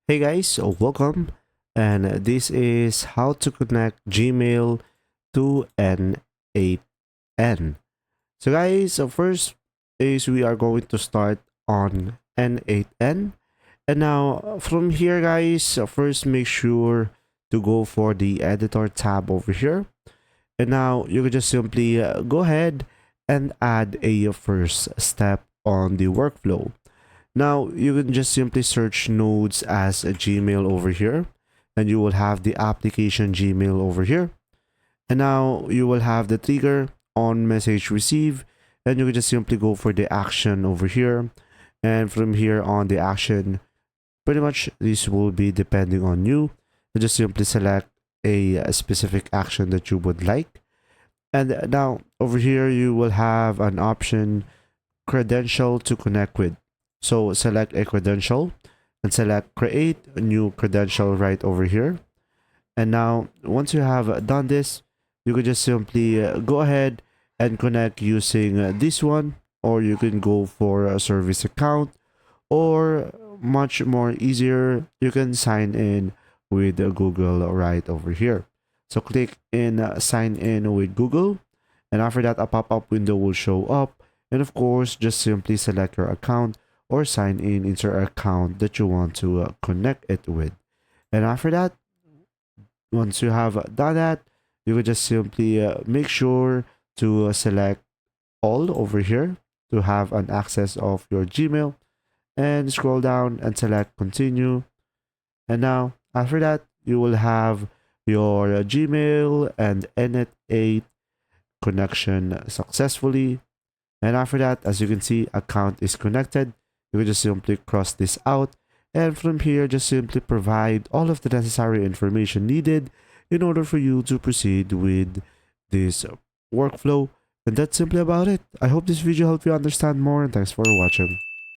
Hey guys, welcome. And this is how to connect Gmail to n8n. So guys, first is we are going to start on n8n. And now from here guys, first make sure to go for the editor tab over here. And now you can just simply go ahead and add a first step on the workflow. Now, you can just simply search nodes as a Gmail over here, and you will have the application Gmail over here. And now you will have the trigger on message receive, and you can just simply go for the action over here. And from here on the action, pretty much this will be depending on you. You just simply select a specific action that you would like. And now over here, you will have an option credential to connect with. So select a credential and select create a new credential right over here. And now once you have done this, you can just simply go ahead and connect using this one, or you can go for a service account, or much more easier, you can sign in with Google right over here. So click in sign in with Google, and after that a pop-up window will show up, and of course just simply select your account or sign in into your account that you want to connect it with. And after that, once you have done that, you will just simply make sure to select all over here to have an access of your Gmail, and scroll down and select continue. And now after that, you will have your Gmail and n8n connection successfully. And after that, as you can see, account is connected. You can just simply cross this out. And from here, just simply provide all of the necessary information needed in order for you to proceed with this workflow. And that's simply about it. I hope this video helped you understand more, and thanks for watching.